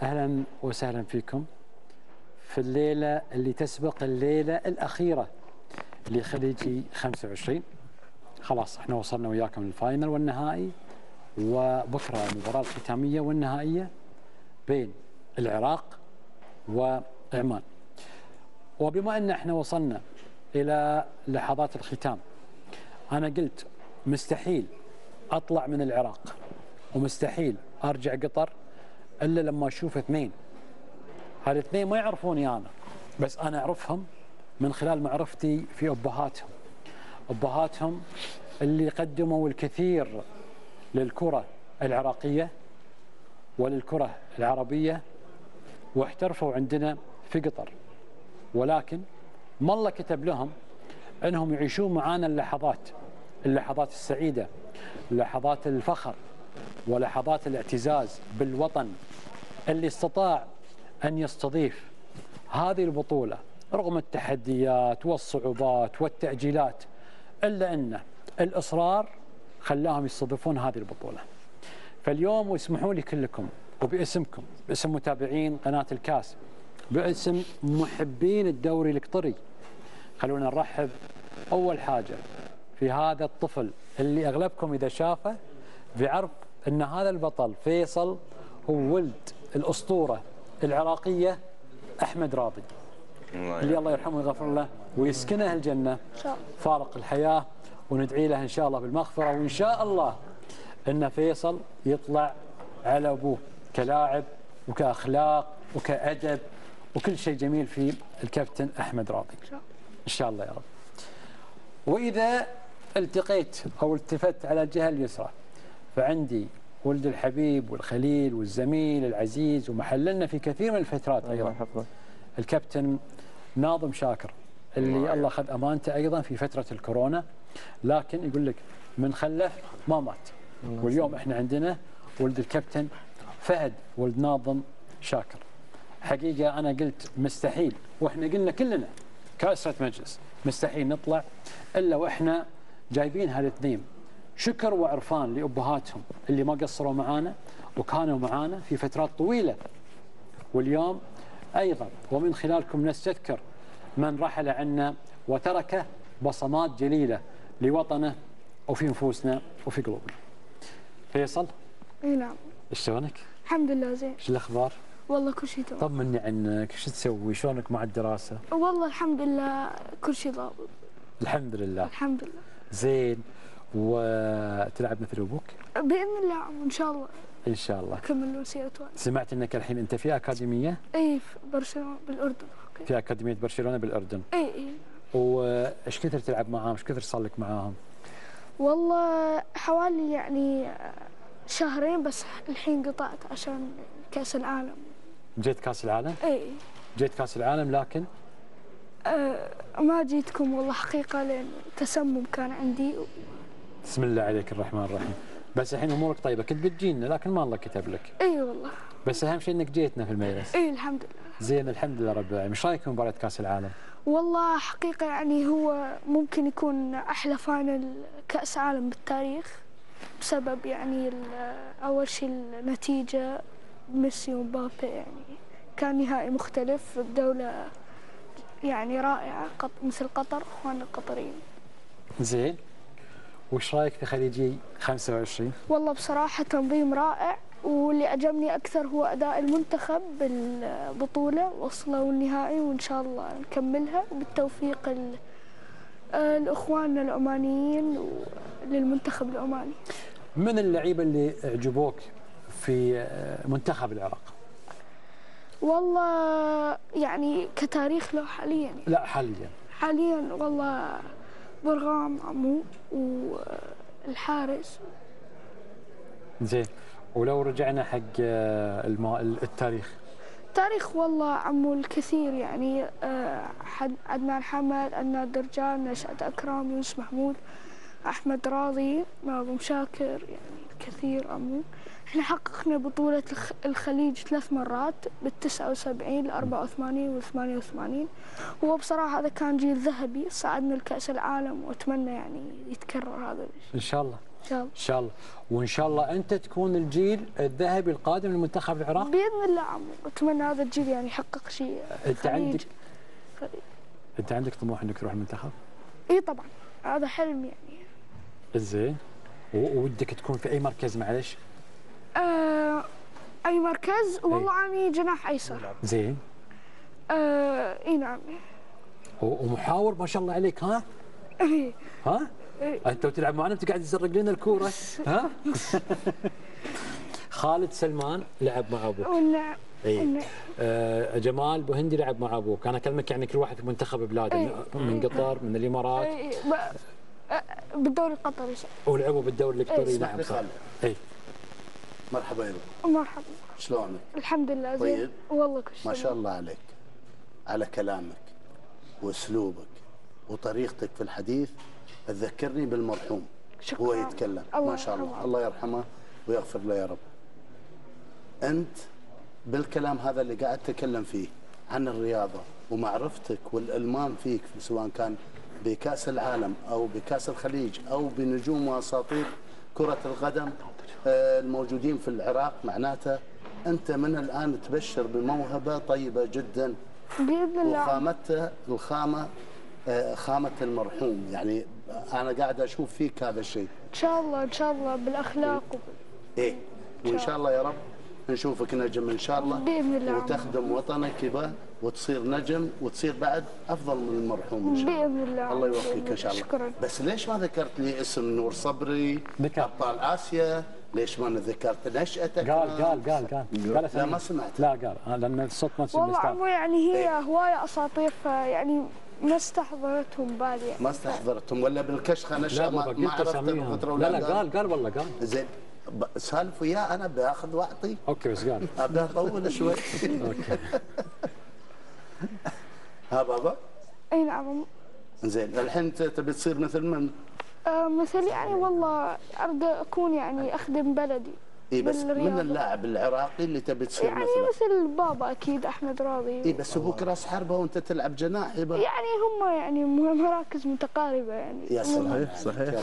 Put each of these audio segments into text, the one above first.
أهلا وسهلا فيكم في الليلة اللي تسبق الليلة الأخيرة لخليجي 25. خلاص احنا وصلنا وياكم للفاينل والنهائي، وبكرة المباراة الختامية والنهائية بين العراق وعمان. وبما أن احنا وصلنا إلى لحظات الختام، أنا قلت مستحيل أطلع من العراق ومستحيل أرجع قطر إلا لما أشوف اثنين. هالاثنين ما يعرفوني أنا، بس أنا أعرفهم من خلال معرفتي في أبهاتهم اللي قدموا الكثير للكرة العراقية وللكرة العربية واحترفوا عندنا في قطر، ولكن ما الله كتب لهم أنهم يعيشون معانا اللحظات السعيدة، لحظات الفخر ولحظات الاعتزاز بالوطن اللي استطاع أن يستضيف هذه البطولة رغم التحديات والصعوبات والتأجيلات، إلا أن الإصرار خلاهم يستضيفون هذه البطولة. فاليوم واسمحوا لي كلكم وباسمكم، باسم متابعين قناة الكاس، باسم محبين الدوري القطري، خلونا نرحب أول حاجة في هذا الطفل اللي أغلبكم إذا شافه بيعرف أن هذا البطل فيصل هو ولد الأسطورة العراقية أحمد راضي، اللي الله يرحمه ويغفر له ويسكنه الجنة فارق الحياة، وندعي له إن شاء الله بالمغفرة، وإن شاء الله أن فيصل يطلع على أبوه كلاعب وكأخلاق وكأدب وكل شيء جميل في الكابتن أحمد راضي إن شاء الله يا رب. وإذا التقيت أو التفت على الجهة اليسرى فعندي ولد الحبيب والخليل والزميل العزيز ومحللنا في كثير من الفترات أيضا الكابتن ناظم شاكر، اللي الله أخذ أمانته أيضا في فترة الكورونا، لكن يقول لك من خلف ما مات. واليوم احنا عندنا ولد الكابتن فهد ولد ناظم شاكر. حقيقة أنا قلت مستحيل، وإحنا قلنا كلنا كأسرة مجلس مستحيل نطلع إلا وإحنا جايبين هالاثنين شكر وعرفان لأبهاتهم اللي ما قصروا معانا وكانوا معانا في فترات طويلة. واليوم أيضا ومن خلالكم نستذكر من رحل عنا وترك بصمات جليلة لوطنه وفي نفوسنا وفي قلوبنا. فيصل. اي نعم. شلونك؟ الحمد لله زين. ايش الأخبار؟ والله كل شيء تمام. طمني عنك، ايش تسوي؟ شلونك مع الدراسة؟ والله الحمد لله كل شيء ضابط. الحمد لله. الحمد لله. زين. وتلعب مثل ابوك؟ بإذن الله ان شاء الله. ان شاء الله. كمل مسيرة والد. سمعت انك الحين انت في اكاديمية؟ اي في برشلونة بالاردن. أوكي. في اكاديمية برشلونة بالاردن. اي. وايش كثر تلعب معاهم؟ ايش كثر صار لك معاهم؟ والله حوالي يعني شهرين بس، الحين قطعت عشان كأس العالم. جيت كأس العالم؟ اي. جيت كأس العالم لكن ما جيتكم والله حقيقة لأن تسمم كان عندي. بسم الله عليك الرحمن الرحيم. بس الحين امورك طيبة، كنت بتجينا لكن ما الله كتب لك. اي والله. بس اهم شيء انك جيتنا في المجلس. اي الحمد لله. زين الحمد لله رب العالمين. ايش رايك في مباراة كأس العالم؟ والله حقيقة يعني هو ممكن يكون أحلى فاينل كأس عالم بالتاريخ، بسبب يعني أول شيء النتيجة، ميسي ومبابي، يعني كان نهائي مختلف بدولة يعني رائعة مثل قطر، أخواننا القطريين. زين. وش رايك في خليجي 25؟ والله بصراحة تنظيم رائع، واللي عجبني أكثر هو أداء المنتخب بالبطولة، وصلوا النهائي وإن شاء الله نكملها بالتوفيق لإخواننا العمانيين وللمنتخب العماني. من اللعيبة اللي عجبوك في منتخب العراق؟ والله يعني كتاريخ له حاليا يعني. لا حاليا والله برغام عمو والحارس. زين. ولو رجعنا حق التاريخ والله عمو الكثير يعني عدنان حمد، عدنان درجان، نشأت أكرم، يونس محمود، أحمد راضي، ناظم شاكر، يعني الكثير عمو. احنا حققنا بطولة الخليج 3 مرات بال79 ال84 وال88، هو بصراحة هذا كان جيل ذهبي صعدنا لكأس العالم، وأتمنى يعني يتكرر هذا الشيء. إن شاء الله. ان شاء الله. ان شاء الله، وان شاء الله انت تكون الجيل الذهبي القادم لمنتخب العراق باذن الله عمو، اتمنى هذا الجيل يعني يحقق شيء. انت عندك طموح انك تروح المنتخب؟ اي طبعا، هذا حلم يعني. زين، وودك تكون في اي مركز معلش؟ اي مركز؟ والله اني جناح ايسر. زين. اي نعم. ومحاور ما شاء الله عليك، ها؟ ها؟ انت تلعب معنا انت قاعد تزرق لنا الكوره، ها؟ خالد سلمان لعب مع ابوك. نعم. اي. جمال بوهندي لعب مع ابوك، انا اكلمك يعني كل واحد في منتخب بلاده، من قطر، من الامارات. بالدوري القطري. ولعبوا بالدوري القطري. نعم صح. اي. مرحبا يابا. مرحبا. شلونك؟ الحمد لله زين. طيب. والله كل شيء ما شاء الله عليك، على كلامك واسلوبك وطريقتك في الحديث تذكرني بالمرحوم. شكرا. هو يتكلم ما شاء الله، الله يرحمه ويغفر له يا رب. انت بالكلام هذا اللي قاعد تتكلم فيه عن الرياضه ومعرفتك والالمام فيك، سواء كان بكاس العالم او بكاس الخليج او بنجوم واساطير كره القدم الموجودين في العراق، معناته انت من الان تبشر بموهبه طيبه جدا باذن الله. وخامته خامه المرحوم، يعني انا قاعد اشوف فيك هذا الشيء. ان شاء الله ان شاء الله بالاخلاق ايه، وان شاء الله يا رب نشوفك نجم ان شاء الله باذن الله، وتخدم وطنك يبا وتصير نجم وتصير بعد افضل من المرحوم ان شاء الله. باذن الله. الله يوفقك ان شاء الله. شكرا. بس ليش ما ذكرت لي اسم نور صبري؟ ابطال اسيا، ليش ما ذكرت نشأتك؟ قال لا ما سمعت. لا قال لان الصوت ما تسمع. والله عمو يعني هي هوايه اساطير، فيعني ما استحضرتهم بالي يعني. ما استحضرتهم ولا بالكشخه نشأ ما عرفت الفتره ولا لا قال والله قال. زين سالف وياه انا باخذ واعطي. اوكي بس قال ابدا اطول شوي. اوكي. ها بابا؟ اي نعم. زين الحين انت تبي تصير مثل من؟ مثل يعني والله اريد اكون يعني اخدم بلدي. اي بس من اللاعب العراقي اللي تبي تصير يعني مثله؟ مثل بابا اكيد احمد راضي. اي بس ابوك راس حربه وانت تلعب جناح يبا. يعني هم يعني مراكز متقاربه يعني. يا سلام. صحيح.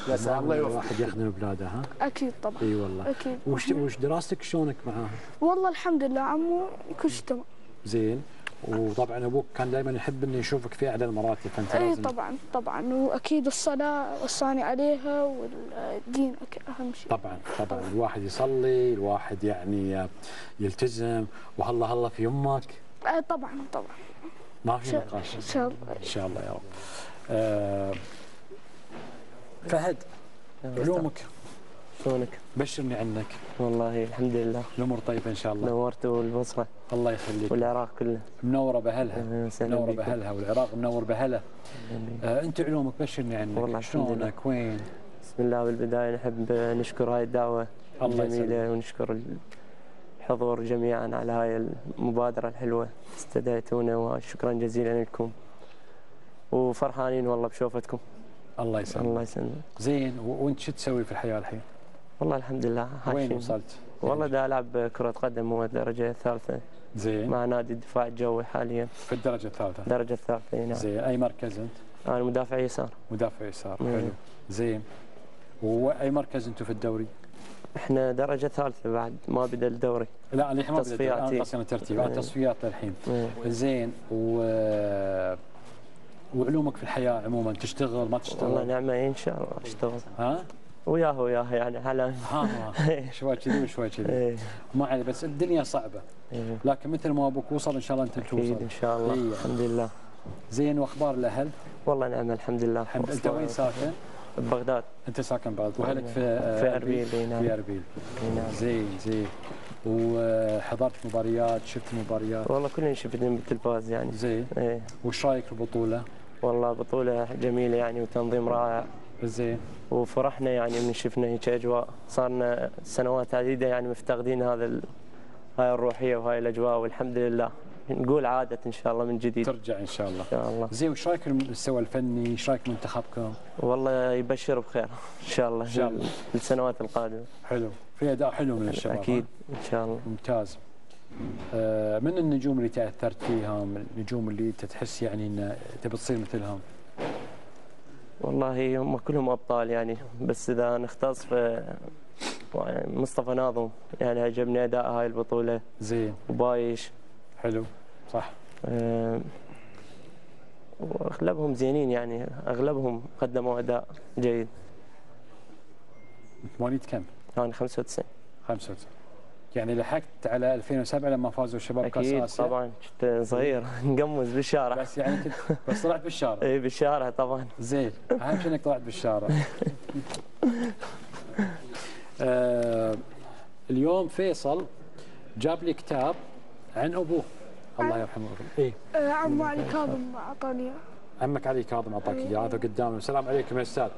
يا سلام الله يوفقك. الواحد يخدم بلاده، ها؟ اكيد طبعا. اي والله. اكيد. وش دراستك شلونك معاها؟ والله الحمد لله عمو كل شيء تمام. زين، وطبعا ابوك كان دائما يحب انه يشوفك في اعلى المراتب، فانت اي لازم. طبعا واكيد الصلاه وصاني عليها والدين اهم شيء. طبعا الواحد يصلي، الواحد يعني يلتزم، وهلا في يمك. طبعا ما في نقاش. ان شاء الله. ان شاء الله يا رب. فهد، علومك شلونك؟ بشرني عنك. والله الحمد لله الامور طيبه ان شاء الله. نورتوا البصره. الله يخليك. والعراق كله منوره باهلها. منوره بكم. باهلها، والعراق منور باهله. انت علومك بشرني عنك. والله شلونك؟ وين؟ بسم الله. بالبدايه نحب نشكر هاي الدعوه الجميله ونشكر الحضور جميعا على هاي المبادره الحلوه، استدعيتونا وشكرا جزيلا لكم، وفرحانين والله بشوفتكم. الله يسلمك. الله يسلمك. زين، وانت شو تسوي في الحياه الحين؟ والله الحمد لله. وين وصلت؟ والله دا العب كرة قدم والدرجة الثالثة. زين. مع نادي الدفاع الجوي حاليا. في الدرجة الثالثة. الدرجة الثالثة نعم. زين، أي مركز أنت؟ أنا مدافع يسار. مدافع يسار، حلو. زين. وأي مركز أنتم في الدوري؟ احنا درجة ثالثة بعد ما بدأ الدوري. لا الحين ما بدأ الدوري، تصفيات. أنا قصدي ترتيب، أنا تصفيات الحين. زين، وعلومك في الحياة عموما، تشتغل ما تشتغل؟ والله نعمة إن شاء الله أشتغل. ها؟ وياه يعني حاليا. شوي كذي وشوي كذي. ما عليه، بس الدنيا صعبة. لكن مثل ما أبوك وصل إن شاء الله أنت توصل. أكيد إن شاء الله. الحمد لله. زين، وأخبار الأهل؟ والله نعمة الحمد لله. أنت وين ساكن؟ ببغداد. أنت ساكن ببغداد، وأهلك في أربيل. نعم. في أربيل. نعم. زين. وحضرت مباريات، شفت مباريات؟ والله كلنا شفتهم بالتلفاز يعني. زين. وش رايك في البطولة؟ والله بطولة جميلة يعني وتنظيم رائع. زين. وفرحنا يعني من شفنا هيك اجواء، صارنا سنوات عديدة يعني مفتقدين هاي الروحية وهاي الاجواء، والحمد لله نقول عادة ان شاء الله من جديد. ترجع ان شاء الله. ان شاء الله. زين، وش رايك المستوى الفني؟ ايش رايك منتخبكم؟ والله يبشر بخير ان شاء الله. ان شاء الله السنوات القادمة. حلو، في اداء حلو من الشباب. اكيد ان شاء الله. ممتاز. من النجوم اللي تاثرت فيهم، النجوم اللي انت تحس يعني ان تبي تصير مثلهم؟ والله هم كلهم ابطال يعني، بس اذا نختص في مصطفى ناظم، يعني عجبني اداء هاي البطوله. زين. وبايش. حلو. صح. واغلبهم زينين يعني، اغلبهم قدموا اداء جيد. مواليد كم؟ انا 95. 95. يعني لحقت على 2007 لما فازوا الشباب كاس اسيا؟ اكيد طبعا، كنت صغير نقمز بالشارع. بس يعني كنت بس طلعت بالشارع؟ اي بالشارع طبعا. زين، اهم شيء انك طلعت بالشارع. اليوم فيصل جاب لي كتاب عن ابوه الله يرحمه. اي عمو علي كاظم اعطاني اياه. عمك علي كاظم اعطاك اياه، هذا قدامنا. السلام عليكم يا استاذ،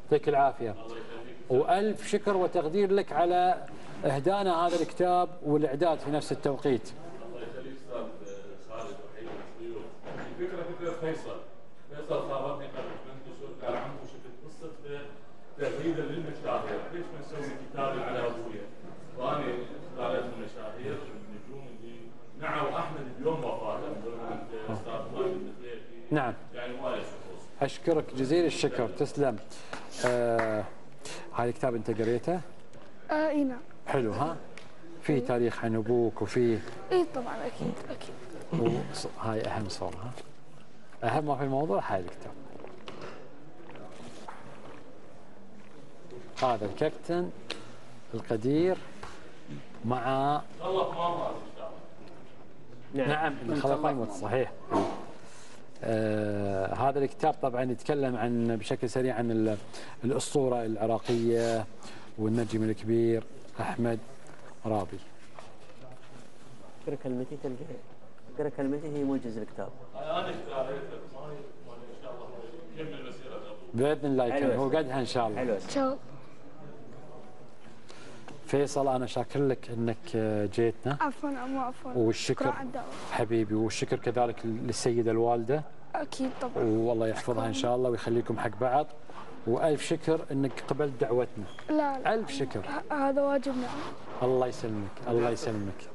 يعطيك العافيه، والف شكر وتقدير لك على اهدانا هذا الكتاب والاعداد في نفس التوقيت. الفكره فكره فيصل خابرني قبل منتشر قال عمو شفت قصه تغريده للمشاهير، ليش ما نسوي كتاب على ابويا؟ وانا قالت المشاهير النجوم اللي نعوا احمد بيوم وفاته استاذ ماجد الخليفي. نعم. يعني وايد خصوص. اشكرك جزيل الشكر، تسلم. هاي الكتاب انت قريته؟ اي نعم. حلو ها؟ في تاريخ عن ابوك وفي اي طبعا اكيد اكيد. هاي اهم صورة ها؟ اهم ما في الموضوع هاي الكتاب. هذا الكابتن القدير مع نعم خلق ما يموت صحيح. هذا الكتاب طبعا يتكلم عن بشكل سريع عن الأسطورة العراقية والنجم الكبير أحمد رابي. اقرا كلمتي تلقى، اقرا كلمتي هي موجز الكتاب. انا قريت ما ان شاء الله يكمل مسيرته بإذن الله يكمل، هو قدها إن شاء الله. حلو. ان شاء الله. فيصل أنا شاكر لك أنك جيتنا. عفوا عمو عفوا. والشكر حبيبي، والشكر كذلك للسيدة الوالدة. اكيد طبعا. والله يحفظها إن شاء الله ويخليكم حق بعض، وألف شكر أنك قبلت دعوتنا. لا ألف شكر. هذا واجبنا. الله يسلمك الله يسلمك.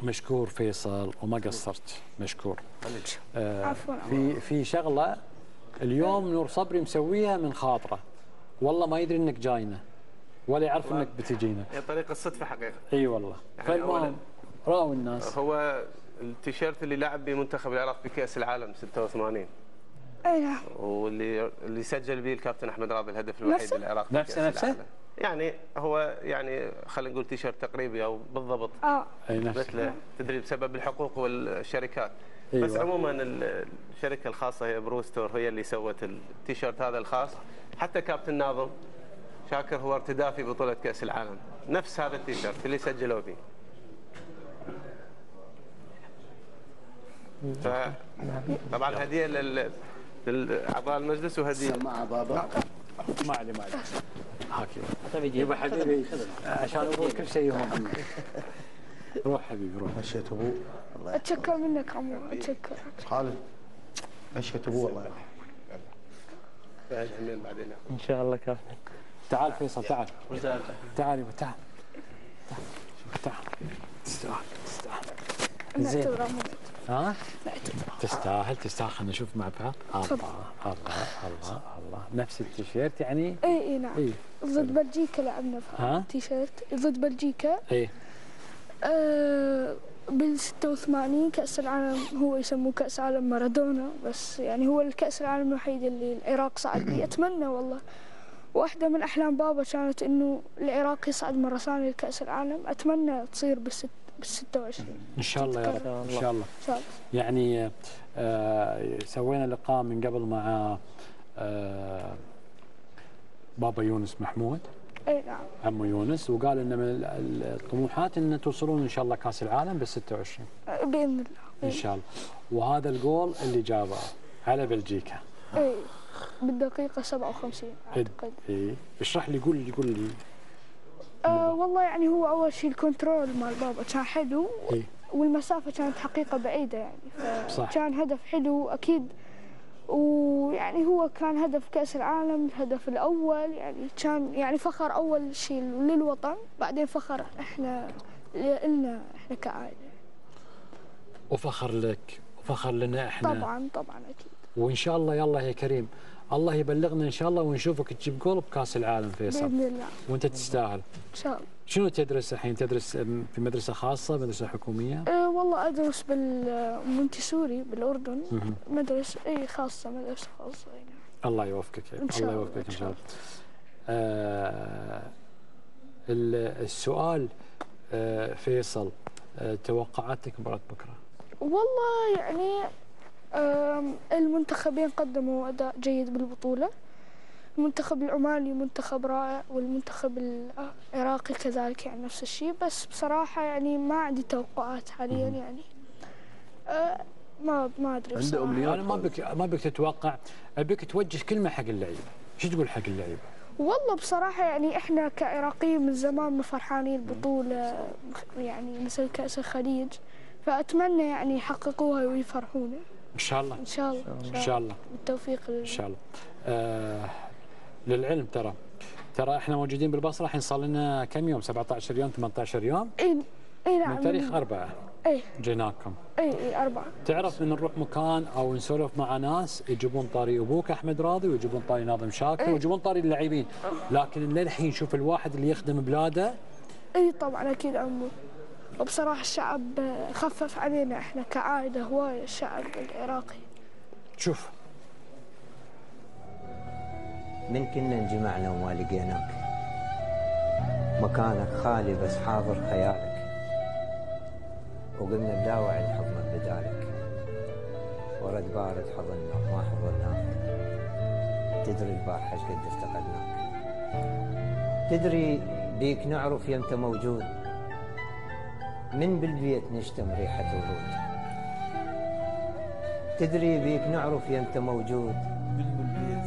مشكور فيصل وما قصرت، مشكور. عفوا. في شغله اليوم نور صبري مسويها من خاطره، والله ما يدري انك جاينا ولا يعرف انك بتجينا. هي طريقه الصدفه حقيقه. اي والله. يعني فالمهم راوا الناس. هو التيشيرت اللي لعب بمنتخب العراق بكاس العالم 86. اي نعم. واللي سجل به الكابتن احمد راضي الهدف الوحيد للعراق. نفسه؟ يعني هو يعني خلينا نقول تيشيرت تقريبي او بالضبط. اي نفسه. مثله تدري بسبب الحقوق والشركات. أيوة. بس عموما الشركه الخاصه هي بروستور هي اللي سوت التيشيرت هذا الخاص. حتى كابتن ناظم شاكر هو ارتداه في بطوله كاس العالم، نفس هذا التيشيرت اللي سجلوا فيه. طبعا هديه لاعضاء المجلس وهديه مع بابا. ما علي هكذا يبا حبيبي عشان ابوك كل شيء هون. روح حبيبي روح. مشيت ابوه. اتشكر منك عمو، اتشكر. خالد مشيت ابوه والله. بعدين ان شاء الله كابتن. تعال فيصل تعال. تعال يبا تعال. تعال. تستاهل تستاهل. زين. ها؟ تستاهل خلينا نشوف مع بعض. الله نفس التيشيرت يعني. اي نعم. ضد بلجيكا لعبنا في التيشيرت ضد بلجيكا. اي. بال 86 كأس العالم، هو يسموه كأس عالم مارادونا، بس يعني هو الكأس العالم الوحيد اللي العراق صعد به. أتمنى والله، واحدة من أحلام بابا كانت إنه العراق يصعد مرة ثانية لكأس العالم. أتمنى تصير بال 26 إن شاء الله يا رب. إن شاء الله. يعني سوينا لقاء من قبل مع بابا يونس محمود. اي نعم. عمو يونس، وقال ان من الطموحات ان توصلون ان شاء الله كاس العالم بال 26 باذن الله ان شاء الله. وهذا الجول اللي جابه على بلجيكا. اي بالدقيقه 57 اعتقد. اي اشرح لي، قول لي. والله يعني هو اول شيء الكنترول مال بابا كان حلو. والمسافه كانت حقيقه بعيده يعني، فكان هدف حلو اكيد. ويعني هو كان هدف كأس العالم الهدف الأول، يعني كان يعني فخر أول شيء للوطن، بعدين فخر إحنا لنا إحنا كعائلة. وفخر لك وفخر لنا إحنا. طبعا أكيد. وان شاء الله يلا يا كريم الله يبلغنا ان شاء الله ونشوفك تجيب جول بكاس العالم فيصل باذن الله. وانت تستاهل. ان شاء الله. شنو تدرس الحين؟ تدرس في مدرسه خاصه مدرسه حكوميه؟ والله ادرس بالمونتسوري بالاردن. مدرسه خاصه مدرسه خاصه يعني. الله يوفقك الله يوفقك ان شاء الله. السؤال فيصل توقعاتك مباراة بكره؟ والله يعني المنتخبين قدموا اداء جيد بالبطوله. المنتخب العماني منتخب رائع والمنتخب العراقي كذلك يعني نفس الشيء، بس بصراحه يعني ما عندي توقعات حاليا يعني. ما ادري بصراحه. انا ما بك تتوقع، ابيك توجه كلمه حق اللعيبه، شو تقول حق اللعيبه؟ والله بصراحه يعني احنا كعراقيين من زمان مفرحانين البطوله يعني مثل كاس الخليج، فاتمنى يعني يحققوها ويفرحونا. ان شاء الله. ان شاء الله. ان شاء الله. بالتوفيق ان شاء الله. للعلم ترى احنا موجودين بالبصره الحين صار لنا كم يوم؟ 17 يوم 18 يوم؟ اي نعم. من تاريخ 4 جيناكم. اي 4. تعرف ان نروح مكان او نسولف مع ناس يجيبون طاري ابوك احمد راضي ويجيبون طاري ناظم شاكر ويجيبون طاري اللاعبين، لكن للحين شوف الواحد اللي يخدم بلاده. اي طبعا اكيد عمو. وبصراحه الشعب خفف علينا احنا كعائله هوايه الشعب العراقي. شوف من كنا انجمعنا وما لقيناك، مكانك خالي بس حاضر خيالك، وقمنا بداوع الحضن بدالك، ورد بارد حضننا ما حضناك، تدري البارحة ايش قد افتقدناك، تدري بيك نعرف يمتى موجود، من بالبيت نشتم ريحة ورود، تدري بيك نعرف يمتى موجود،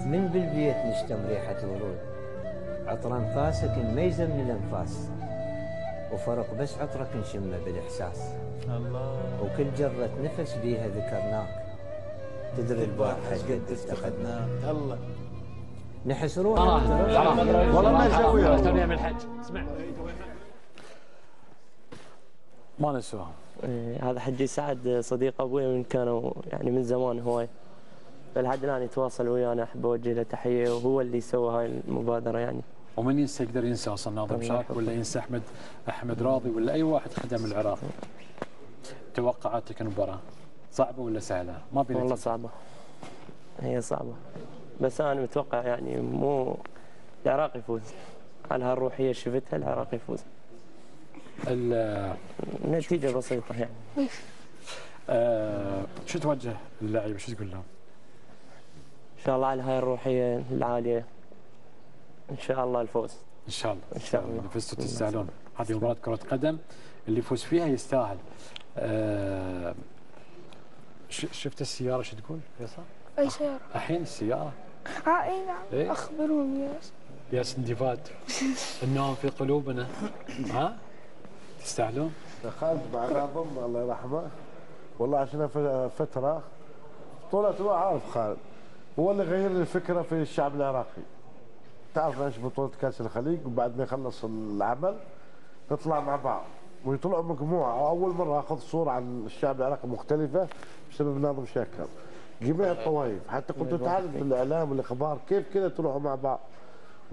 من بالبيت نشتم ريحة ورود، عطر انفاسك نميزه من الانفاس، وفرق بس عطرك نشمه بالاحساس، الله، وكل جرة نفس بيها ذكرناك، تدري البارحة قد افتقدناك، الله نحس روحنا والله ما نسويها توني من الحج. اسمع ما نسوها. هذا حجي سعد صديق ابوي من كانوا يعني من زمان هواي، فلحد الان يتواصل ويانا، احب اوجه له تحيه، وهو اللي سوى هاي المبادره يعني. ومن ينسى يقدر ينسى اصلا ناظم شاكر ولا ينسى احمد راضي ولا اي واحد خدم العراق. توقعاتك المباراه صعبه ولا سهله؟ ما بينك. والله صعبه، هي صعبه، بس انا متوقع يعني مو العراق يفوز، على هالروحيه شفتها العراق يفوز. النتيجه بسيطه يعني. شو توجه للاعيبه، شو تقول لهم؟ ان شاء الله على هاي الروحيه العاليه ان شاء الله الفوز. ان شاء الله. ان شاء الله. فزتوا تستاهلون، هذه مباراه كره قدم اللي يفوز فيها يستاهل. شفت السياره شو تقول فيصل؟ اي سياره؟ الحين السياره. اي نعم. إيه؟ اخبرهم يا سندفات النوم في قلوبنا. ها؟ تستاهلون؟ دخلت مع ناظم الله يرحمه، والله عشان فتره بطولة، هو عارف خالد هو اللي غير لي الفكره في الشعب العراقي. تعرف ايش بطوله كاس الخليج، وبعد ما يخلص العمل نطلع مع بعض ويطلعوا مجموعه، اول مره اخذ صوره عن الشعب العراقي مختلفه بسبب ناظم شاكر. جميع الطوائف حتى كنت تعرف بالاعلام والاخبار كيف كذا تروحوا مع بعض.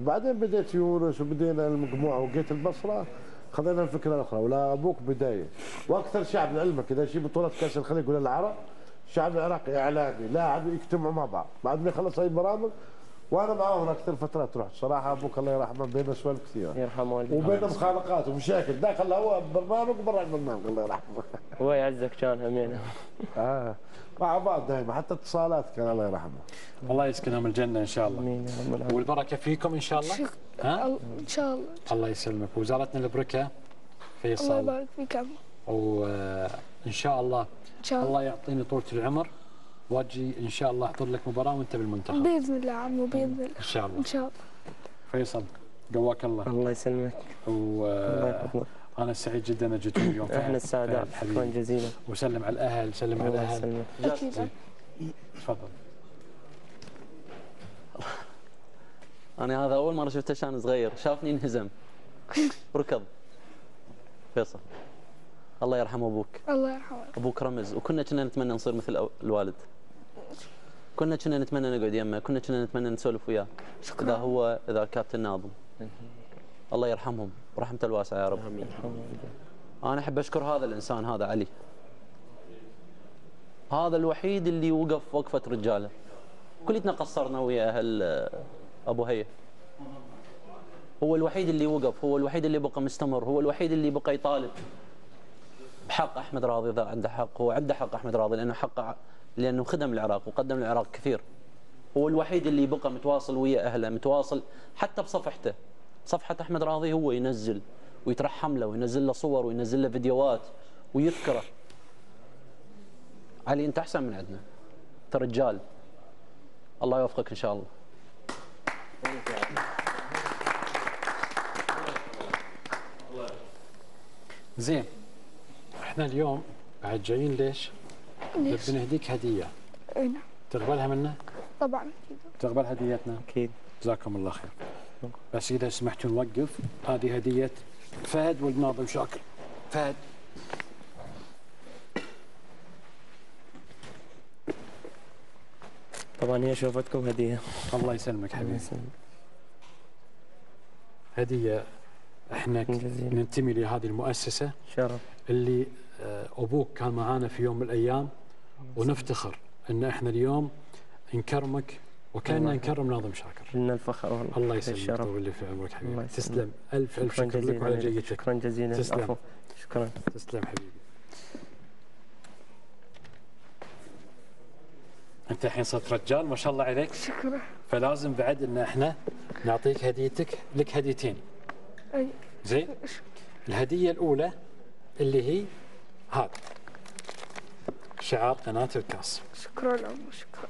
وبعدين بديت يونس وبدينا المجموعه وجيت البصره، خذينا الفكره الاخرى، ولا ابوك بدايه. واكثر شعب لعلمك اذا شيء بطوله كاس الخليج ولا العرب، الشعب العراقي اعلامي لاعب يجتمعوا مع بعض، بعد ما يخلص هاي البرامج وانا معاهم اكثر فترات رحت صراحه. ابوك الله يرحمه بيننا سوالف كثيره يرحمه والديك، وبيننا مخالقات ومشاكل داخل هو برنامج وبرا البرنامج الله يرحمه. هو يعزك كان همينه. مع بعض دائما، حتى اتصالات كان الله يرحمه. الله يسكنهم الجنه ان شاء الله. امين يا رب العالمين. والبركه فيكم ان شاء الله. ها؟ ان شاء الله. الله يسلمك. وزارتنا البركه فيصل. الله يبارك فيك. وان شاء الله ان شاء الله الله يعطيني طولة العمر واجي ان شاء الله احضر لك مباراه وانت بالمنتخب باذن الله عمو، باذن الله ان شاء الله. ان شاء الله. فيصل قواك الله. الله يسلمك. انا سعيد جدا ان جيت اليوم. احنا السعداء، شكرا جزيلا. وسلم على الاهل، سلم على الاهل. اكيد. تفضل. انا هذا اول مره شفته كان صغير، شافني انهزم ركض. فيصل الله يرحم ابوك. الله يرحمه. ابوك رمز، وكنا نتمنى نصير مثل الوالد. كنا نتمنى نقعد يمه، كنا نتمنى نسولف وياه. شكرا. اذا كابتن ناظم. الله يرحمهم ورحمته الواسعه يا رب. امين. انا احب اشكر هذا الانسان، هذا علي. هذا الوحيد اللي وقف وقفه رجاله. كليتنا قصرنا ويا اهل ابو هيه. هو الوحيد اللي وقف، هو الوحيد اللي بقى مستمر، هو الوحيد اللي بقى يطالب بحق احمد راضي. اذا عنده حق، هو عنده حق احمد راضي، لانه خدم العراق وقدم العراق كثير. هو الوحيد اللي بقى متواصل ويا اهله، متواصل حتى بصفحته. صفحه احمد راضي هو ينزل ويترحم له وينزل له صور وينزل له فيديوهات ويذكره. علي انت احسن من عندنا، انت رجال. الله يوفقك ان شاء الله. زين، احنا اليوم بعد جايين ليش؟ بنهديك هديه. اي نعم. تقبلها منا؟ طبعا اكيد. تقبل هديتنا؟ اكيد. جزاكم الله خير. بس اذا سمحتوا نوقف، هذه هديه فهد والناظم شاكر. فهد. طبعا هي شوفتكم هديه. الله يسلمك حبيبي. هديه احنا ننتمي لهذه المؤسسه. شرف. اللي ابوك كان معانا في يوم من الايام، ونفتخر ان احنا اليوم نكرمك وكاننا نكرم ناظم شاكر. لنا الفخر والله. الله يسلمك ويطول لي في عمرك حبيبي. تسلم. الف شكر لك وعلى جيتك. شكرا جزيلا. تسلم. شكرا. تسلم حبيبي. انت الحين صرت رجال ما شاء الله عليك. شكرا. فلازم بعد ان احنا نعطيك هديتك، لك هديتين. اي. زين؟ الهديه الاولى اللي هي هذا شعار قناه الكاس. شكرا لهم. شكرا.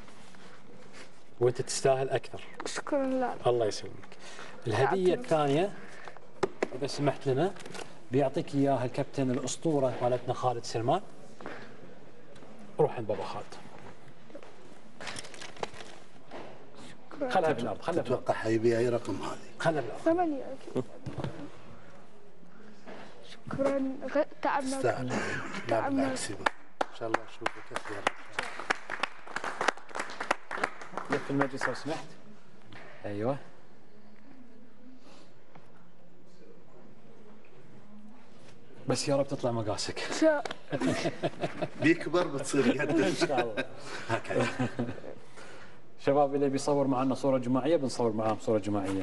وانت تستاهل اكثر. شكرا لك. الله يسلمك. الهديه الثانيه اذا سمحت لنا بيعطيك اياها الكابتن الاسطوره مالتنا خالد سلمان. روح عند بابا خالد. خلها بالارض. خلها بالارض. تتوقع حيبي اي رقم هذه؟ خلها بالارض. 8 اكيد. شكرا. تعبنا. تستاهل. لا بالعكس ان شاء الله اشوفك كثير. لف المجلس لو سمحت. ايوه. بس يا رب تطلع مقاسك. ان شاء بيكبر بتصير قد ان شاء الله. هكذا. شباب اللي بيصور معنا صوره جماعيه بنصور معاهم صوره جماعيه.